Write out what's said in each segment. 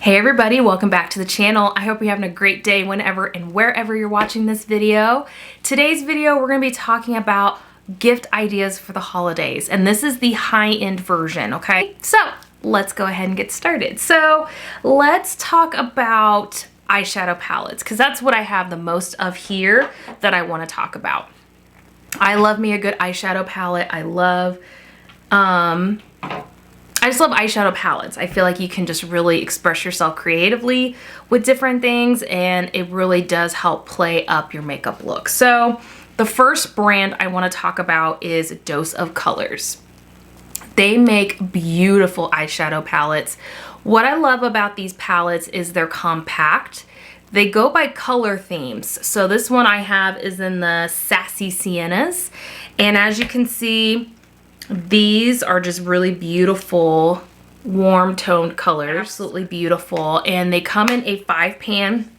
Hey everybody, welcome back to the channel. I hope you're having a great day whenever and wherever you're watching this video. Today's video, we're gonna be talking about gift ideas for the holidays, and this is the high-end version, okay? So let's go ahead and get started. So let's talk about eyeshadow palettes, because that's what I have the most of here that I wanna talk about. I love me a good eyeshadow palette. I just love eyeshadow palettes. I feel like you can just really express yourself creatively with different things, and it really does help play up your makeup look. So the first brand I want to talk about is Dose of Colors. They make beautiful eyeshadow palettes. What I love about these palettes is they're compact. They go by color themes. So this one I have is in the Sassy Siennas, and as you can see, these are just really beautiful, warm toned colors, absolutely beautiful. And they come in a 5-pan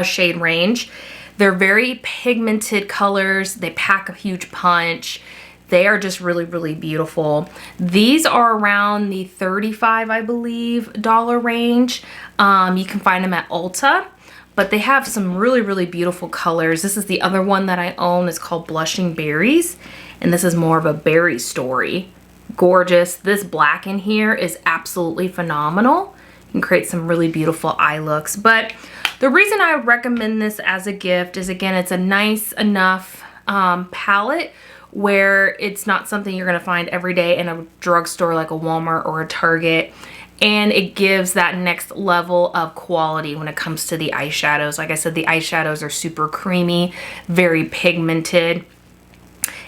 shade range. They're very pigmented colors. They pack a huge punch. They are just really, really beautiful. These are around the $35, I believe, dollar range. You can find them at Ulta, but they have some really, really beautiful colors. This is the other one that I own. It's called Blushing Berries. And this is more of a berry story. Gorgeous. This black in here is absolutely phenomenal. You can create some really beautiful eye looks. But the reason I recommend this as a gift is, again, it's a nice enough palette where it's not something you're going to find every day in a drugstore like a Walmart or a Target. And it gives that next level of quality when it comes to the eyeshadows. Like I said, the eyeshadows are super creamy, very pigmented.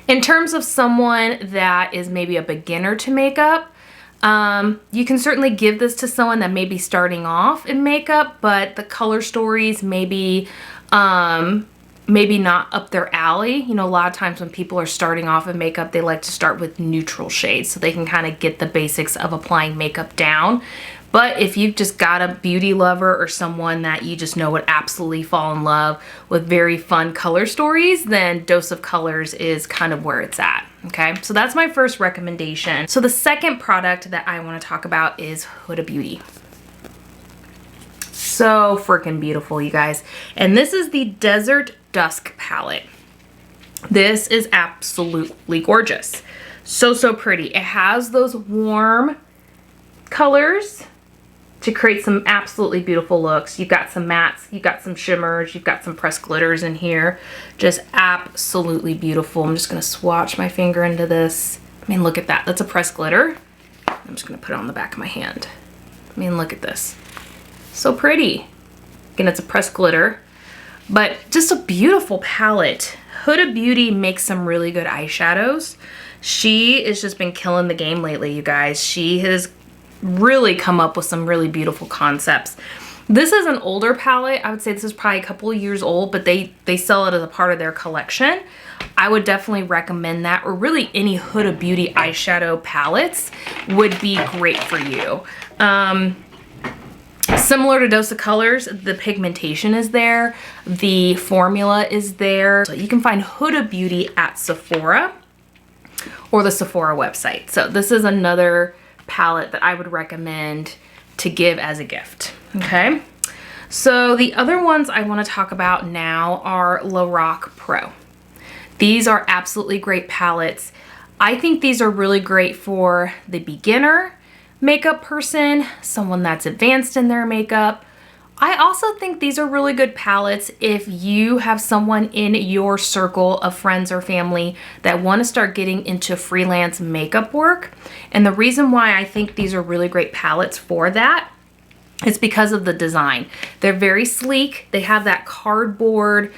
In terms of someone that is maybe a beginner to makeup, you can certainly give this to someone that may be starting off in makeup, but the color stories maybe not up their alley. You know, a lot of times when people are starting off in makeup, they like to start with neutral shades so they can kind of get the basics of applying makeup down. But if you've just got a beauty lover or someone that you just know would absolutely fall in love with very fun color stories, then Dose of Colors is kind of where it's at, okay? So that's my first recommendation. So the second product that I want to talk about is Huda Beauty. So freaking beautiful, you guys. And this is the Desert Dusk palette. This is absolutely gorgeous. So, so pretty. It has those warm colors to create some absolutely beautiful looks. You've got some mattes, you've got some shimmers, you've got some pressed glitters in here. Just absolutely beautiful. I'm just gonna swatch my finger into this. I mean, look at that. That's a pressed glitter. I'm just gonna put it on the back of my hand. I mean, look at this. So pretty. Again, it's a pressed glitter, but just a beautiful palette. Huda Beauty makes some really good eyeshadows. She has just been killing the game lately, you guys. She has really come up with some really beautiful concepts. This is an older palette. I would say this is probably a couple of years old, but they sell it as a part of their collection. I would definitely recommend that, or really any Huda Beauty eyeshadow palettes would be great for you. Similar to Dose of Colors, the pigmentation is there, the formula is there. So you can find Huda Beauty at Sephora or the Sephora website. So this is another palette that I would recommend to give as a gift, okay? So the other ones I want to talk about now are Lorac Pro. These are absolutely great palettes. I think these are really great for the beginner makeup person, someone that's advanced in their makeup. I also think these are really good palettes if you have someone in your circle of friends or family that want to start getting into freelance makeup work. And the reason why I think these are really great palettes for that is because of the design. They're very sleek. They have that cardboard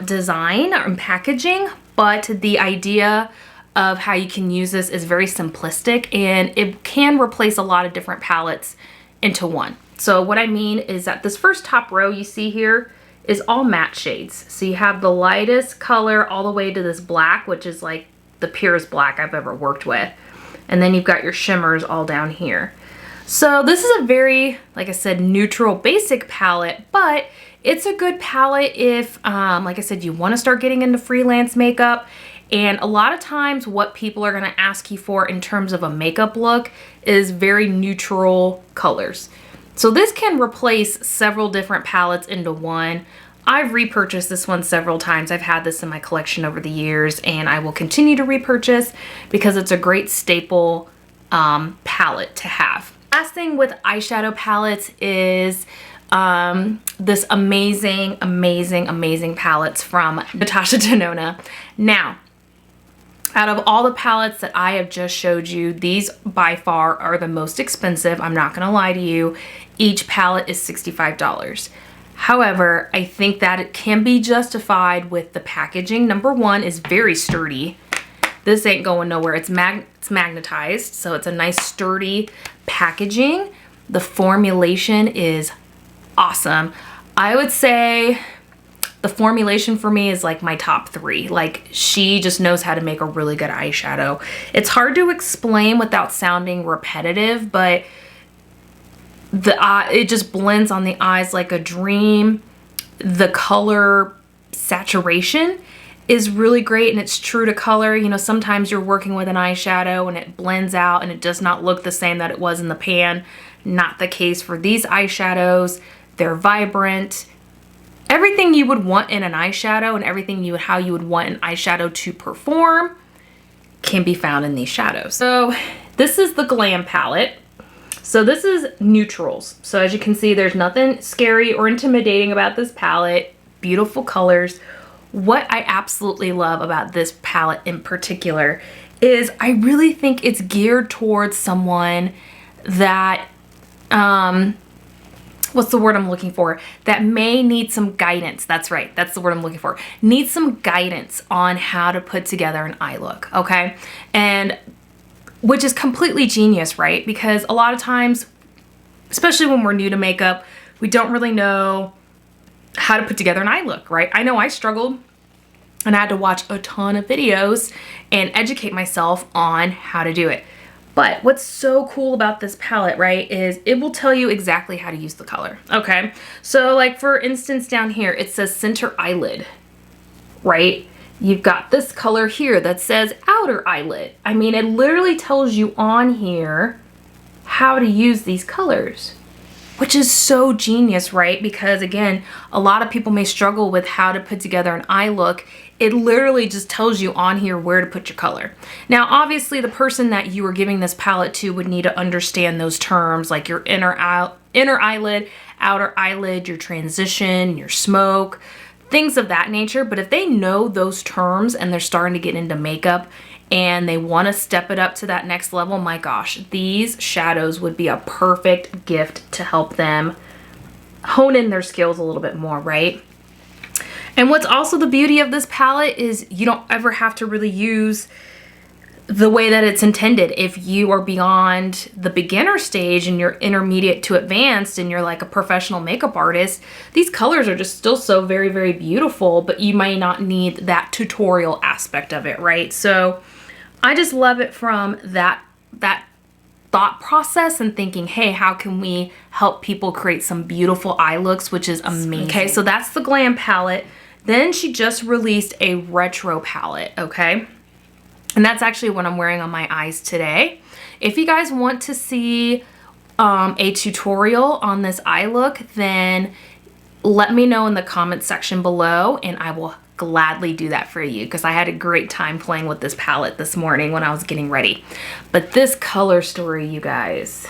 design and packaging, but the idea of how you can use this is very simplistic, and it can replace a lot of different palettes into one. So what I mean is that this first top row you see here is all matte shades. So you have the lightest color all the way to this black, which is like the purest black I've ever worked with. And then you've got your shimmers all down here. So this is a very, like I said, neutral basic palette, but it's a good palette if, like I said, you want to start getting into freelance makeup. And a lot of times what people are going to ask you for in terms of a makeup look is very neutral colors. So this can replace several different palettes into one. I've repurchased this one several times. I've had this in my collection over the years, and I will continue to repurchase because it's a great staple palette to have. Last thing with eyeshadow palettes is this amazing palettes from Natasha Denona. Now, out of all the palettes that I have just showed you, these by far are the most expensive. I'm not gonna lie to you. Each palette is $65. However, I think that it can be justified with the packaging. Number one is very sturdy. This ain't going nowhere. It's magnetized, so it's a nice sturdy packaging. The formulation is awesome. I would say the formulation for me is like my top 3. Like, she just knows how to make a really good eyeshadow. It's hard to explain without sounding repetitive, but it just blends on the eyes like a dream. The color saturation is really great, and it's true to color. You know, sometimes you're working with an eyeshadow and it blends out and it does not look the same that it was in the pan. Not the case for these eyeshadows. They're vibrant. Everything you would want in an eyeshadow and everything how you would want an eyeshadow to perform can be found in these shadows. So this is the Glam palette. So this is neutrals. So as you can see, there's nothing scary or intimidating about this palette. Beautiful colors. What I absolutely love about this palette in particular is I really think it's geared towards someone that, what's the word I'm looking for? That may need some guidance. That's right. That's the word I'm looking for. Need some guidance on how to put together an eye look, okay? And which is completely genius, right? Because a lot of times, especially when we're new to makeup, we don't really know how to put together an eye look, right? I know I struggled and I had to watch a ton of videos and educate myself on how to do it. But what's so cool about this palette, right, is it will tell you exactly how to use the color, okay? So like for instance down here, it says center eyelid, right? You've got this color here that says outer eyelid. I mean, it literally tells you on here how to use these colors, which is so genius, right? Because again, a lot of people may struggle with how to put together an eye look. It literally just tells you on here where to put your color. Now, obviously the person that you are giving this palette to would need to understand those terms, like your inner eyelid, outer eyelid, your transition, your smoke, things of that nature. But if they know those terms and they're starting to get into makeup and they want to step it up to that next level, my gosh, these shadows would be a perfect gift to help them hone in their skills a little bit more, right? And what's also the beauty of this palette is you don't ever have to really use the way that it's intended. If you are beyond the beginner stage and you're intermediate to advanced and you're like a professional makeup artist, these colors are just still so very, very beautiful, but you might not need that tutorial aspect of it, right? So I just love it from that thought process and thinking, hey, how can we help people create some beautiful eye looks, which is amazing. Okay, so that's the Glam palette. Then she just released a retro palette, okay? And that's actually what I'm wearing on my eyes today. If you guys want to see a tutorial on this eye look, then let me know in the comment section below and I will gladly do that for you, because I had a great time playing with this palette this morning when I was getting ready. But this color story, you guys,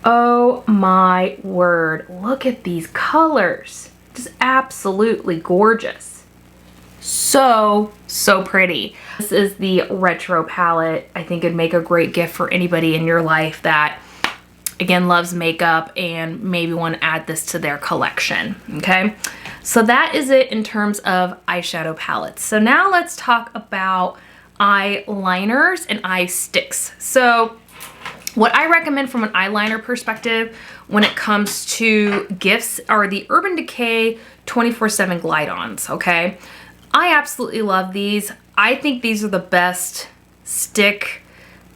oh my word, look at these colors. Just absolutely gorgeous. So pretty. This is the retro palette. I think it'd make a great gift for anybody in your life that, again, loves makeup and maybe want to add this to their collection, okay? So that is it in terms of eyeshadow palettes. So now let's talk about eyeliners and eye sticks. So what I recommend from an eyeliner perspective when it comes to gifts are the Urban Decay 24/7 Glide-Ons, okay? I absolutely love these. I think these are the best stick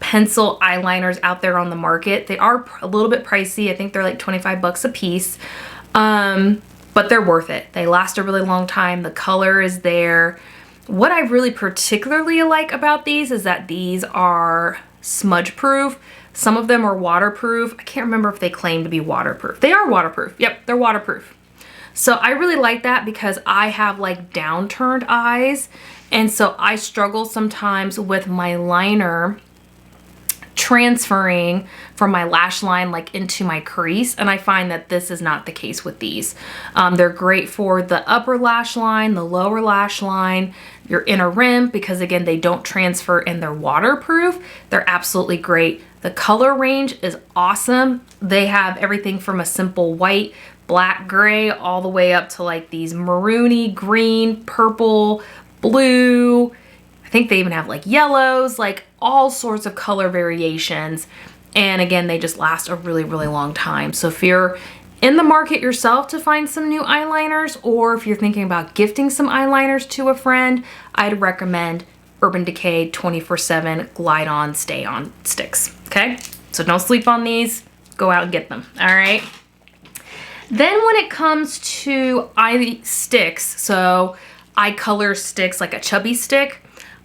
pencil eyeliners out there on the market. They are a little bit pricey. I think they're like 25 bucks a piece, but they're worth it. They last a really long time. The color is there. What I really particularly like about these is that these are smudge proof. Some of them are waterproof. I can't remember if they claim to be waterproof. They are waterproof. Yep, they're waterproof. So I really like that because I have like downturned eyes. And so I struggle sometimes with my liner transferring from my lash line like into my crease, and I find that this is not the case with these. They're great for the upper lash line, the lower lash line, your inner rim, because again, they don't transfer and they're waterproof. They're absolutely great. The color range is awesome. They have everything from a simple white, black, gray, all the way up to like these maroony, green, purple, blue. I think they even have like yellows, like all sorts of color variations. And again, they just last a really, really long time. So if you're in the market yourself to find some new eyeliners, or if you're thinking about gifting some eyeliners to a friend, I'd recommend Urban Decay 24/7 Glide On Stay On sticks. Okay, so don't sleep on these. Go out and get them. All right. Then when it comes to eye sticks, so eye color sticks, like a chubby stick,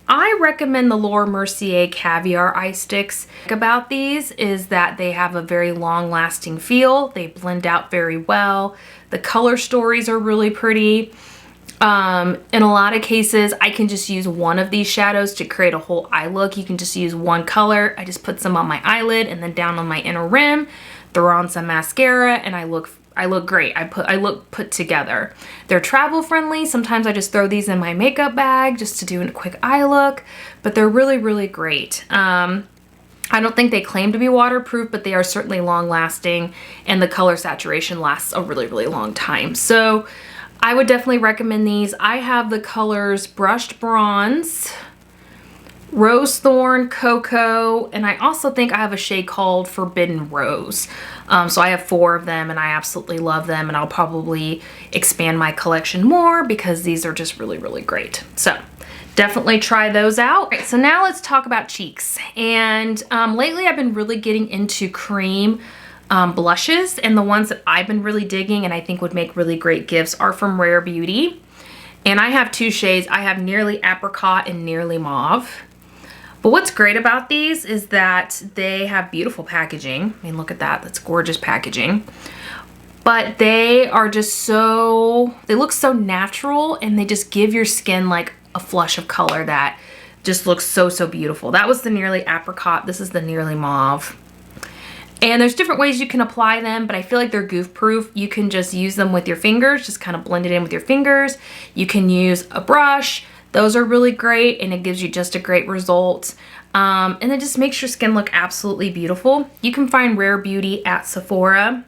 I recommend the Laura Mercier Caviar eye sticks. About these is that they have a very long lasting feel. They blend out very well. The color stories are really pretty. In a lot of cases, I can just use one of these shadows to create a whole eye look. You can just use one color. I just put some on my eyelid and then down on my inner rim, throw on some mascara, and I look great. I look put together. They're travel friendly. Sometimes I just throw these in my makeup bag just to do a quick eye look, but they're really, really great. I don't think they claim to be waterproof, but they are certainly long lasting, and the color saturation lasts a really, really long time. So I would definitely recommend these. I have the colors Brushed Bronze, Rose Thorn, Cocoa, and I also think I have a shade called Forbidden Rose. So I have 4 of them and I absolutely love them, and I'll probably expand my collection more because these are just really, really great. So definitely try those out. All right, so now let's talk about cheeks. And lately I've been really getting into cream blushes, and the ones that I've been really digging and I think would make really great gifts are from Rare Beauty. And I have 2 shades. I have Nearly Apricot and Nearly Mauve. But what's great about these is that they have beautiful packaging. I mean, look at that. That's gorgeous packaging. But they are just so, they look so natural, and they just give your skin like a flush of color that just looks so, so beautiful. That was the Nearly Apricot. This is the Nearly Mauve. And there's different ways you can apply them, but I feel like they're goof proof. You can just use them with your fingers, just kind of blend it in with your fingers. You can use a brush. Those are really great, and it gives you just a great result. And it just makes your skin look absolutely beautiful. You can find Rare Beauty at Sephora,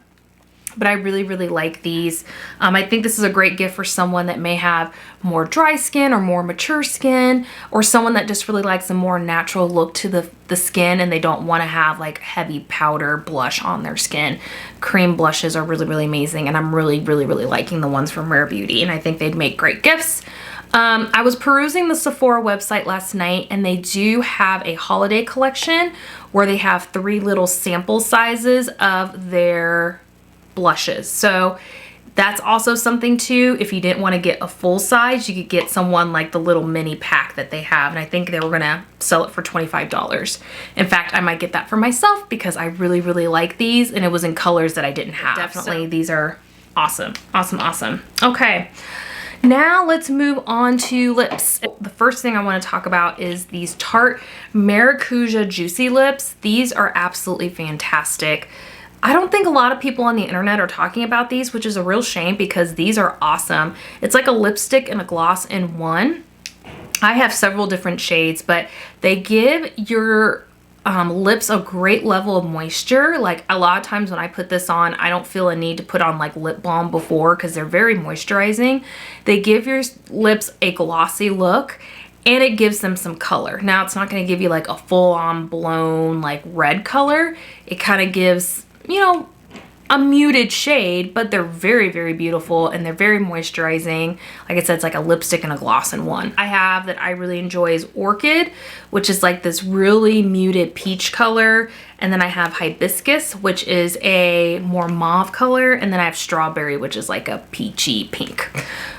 but I really, really like these. I think this is a great gift for someone that may have more dry skin or more mature skin, or someone that just really likes a more natural look to the skin and they don't want to have like heavy powder blush on their skin. Cream blushes are really, really amazing, and I'm really, really, really liking the ones from Rare Beauty, and I think they'd make great gifts. I was perusing the Sephora website last night, and they do have a holiday collection where they have 3 little sample sizes of their blushes. So that's also something too. If you didn't want to get a full size, you could get someone like the little mini pack that they have, and I think they were gonna sell it for $25. In fact, I might get that for myself because I really, really like these, and it was in colors that I didn't have. Definitely, these are awesome, awesome, awesome. Okay. Now let's move on to lips. The first thing I want to talk about is these Tarte Maracuja Juicy Lips. These are absolutely fantastic. I don't think a lot of people on the internet are talking about these, which is a real shame because these are awesome. It's like a lipstick and a gloss in one. I have several different shades, but they give your lips a great level of moisture. Like a lot of times when I put this on, I don't feel a need to put on like lip balm before because they're very moisturizing. They give your lips a glossy look, and it gives them some color. Now it's not going to give you like a full-on blown like red color. It kind of gives, you know, a muted shade, but they're very, very beautiful, and they're very moisturizing. Like I said, it's like a lipstick and a gloss in one. I have that I really enjoy is Orchid, which is like this really muted peach color. And then I have Hibiscus, which is a more mauve color. And then I have Strawberry, which is like a peachy pink.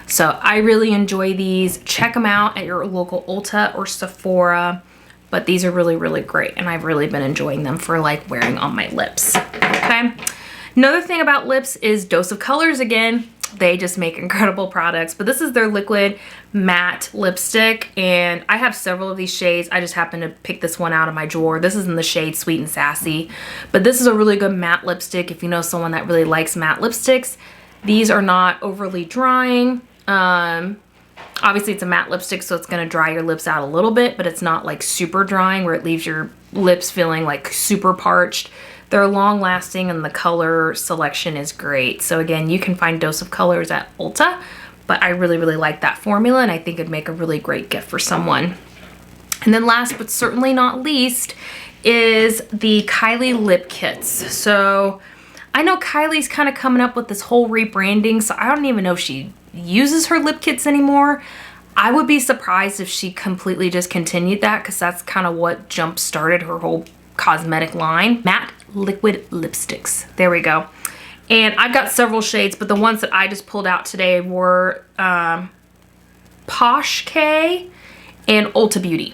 So I really enjoy these. Check them out at your local Ulta or Sephora. but these are really, really great, and I've really been enjoying them for like wearing on my lips, okay? Another thing about lips is Dose of Colors again. They just make incredible products, but this is their liquid matte lipstick, and I have several of these shades. I just happened to pick this one out of my drawer. This is in the shade Sweet and Sassy, but this is a really good matte lipstick if you know someone that really likes matte lipsticks. These are not overly drying. Obviously it's a matte lipstick, so it's gonna dry your lips out a little bit, but it's not like super drying where it leaves your lips feeling like super parched. They're long lasting and the color selection is great. So again, you can find Dose of Colors at Ulta, but I really, really like that formula, and I think it'd make a really great gift for someone. And then last but certainly not least is the Kylie lip kits. So I know Kylie's kind of coming up with this whole rebranding, so I don't even know if she uses her lip kits anymore. I would be surprised if she completely discontinued that, because that's kind of what jump started her whole cosmetic line. Matte liquid lipsticks. There we go. And I've got several shades, but the ones that I just pulled out today were Posh K and Ulta Beauty.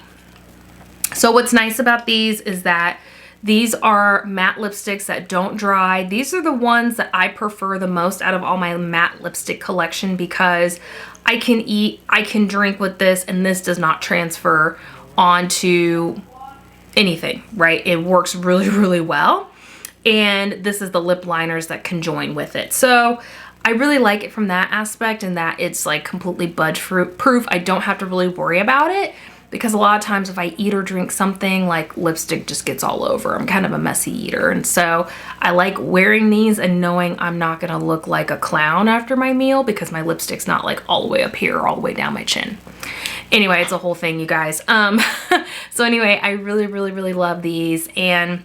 So what's nice about these is that these are matte lipsticks that don't dry. These are the ones that I prefer the most out of all my matte lipstick collection, because I can eat, I can drink with this, and this does not transfer onto anything, right? It works really, really well. And this is the lip liners that can join with it. So I really like it from that aspect, and that it's like completely budge proof. I don't have to really worry about it, because a lot of times if I eat or drink something, like lipstick just gets all over. I'm kind of a messy eater. And so I like wearing these and knowing I'm not gonna look like a clown after my meal, because my lipstick's not like all the way up here or all the way down my chin. Anyway, it's a whole thing, you guys. So anyway, I really, really, really love these, and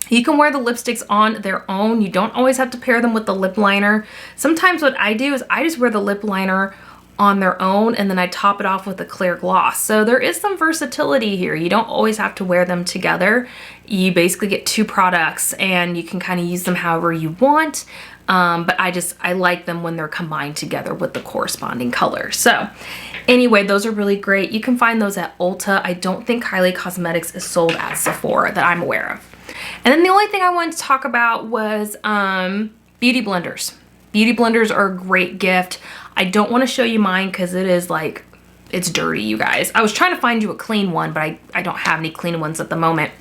you can wear the lipsticks on their own. You don't always have to pair them with the lip liner. Sometimes what I do is I just wear the lip liner on their own, and then I top it off with a clear gloss. So there is some versatility here. You don't always have to wear them together. You basically get two products, and you can kind of use them however you want. But I like them when they're combined together with the corresponding color. So anyway, those are really great. You can find those at Ulta. I don't think Kylie Cosmetics is sold at Sephora that I'm aware of. And then the only thing I wanted to talk about was beauty blenders. Beauty blenders are a great gift. I don't want to show you mine because it is like, it's dirty, you guys. I was trying to find you a clean one, but I don't have any clean ones at the moment.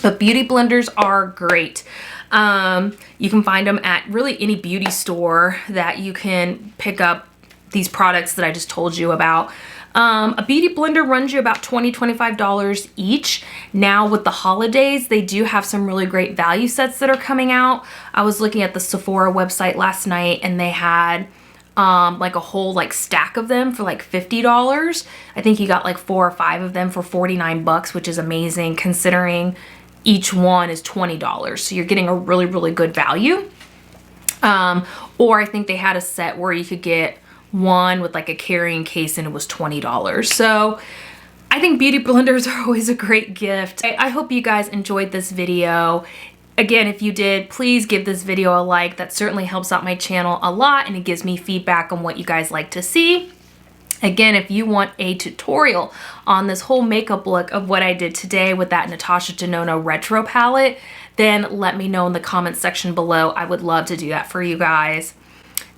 But beauty blenders are great. You can find them at really any beauty store that you can pick up these products that I just told you about. A beauty blender runs you about $20, $25 each. Now with the holidays, they do have some really great value sets that are coming out. I was looking at the Sephora website last night, and they had like a whole like stack of them for like $50. I think you got like 4 or 5 of them for 49 bucks, which is amazing considering each one is $20. So you're getting a really, really good value. Or I think they had a set where you could get one with like a carrying case, and it was $20. So I think beauty blenders are always a great gift. I hope you guys enjoyed this video. Again, if you did, please give this video a like. That certainly helps out my channel a lot, and it gives me feedback on what you guys like to see. Again, if you want a tutorial on this whole makeup look of what I did today with that Natasha Denona retro palette, then let me know in the comments section below. I would love to do that for you guys.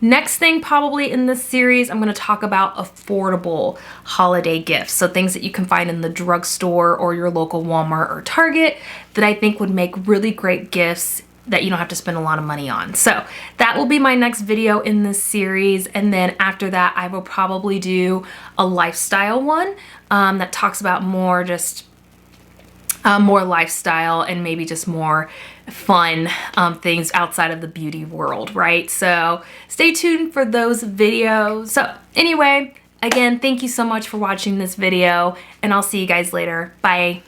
Next thing probably in this series, I'm going to talk about affordable holiday gifts. So things that you can find in the drugstore or your local Walmart or Target that I think would make really great gifts that you don't have to spend a lot of money on. So that will be my next video in this series. And then after that, I will probably do a lifestyle one that talks about more just more lifestyle and maybe just more fun things outside of the beauty world, right? So stay tuned for those videos. So anyway, again, thank you so much for watching this video, and I'll see you guys later. Bye.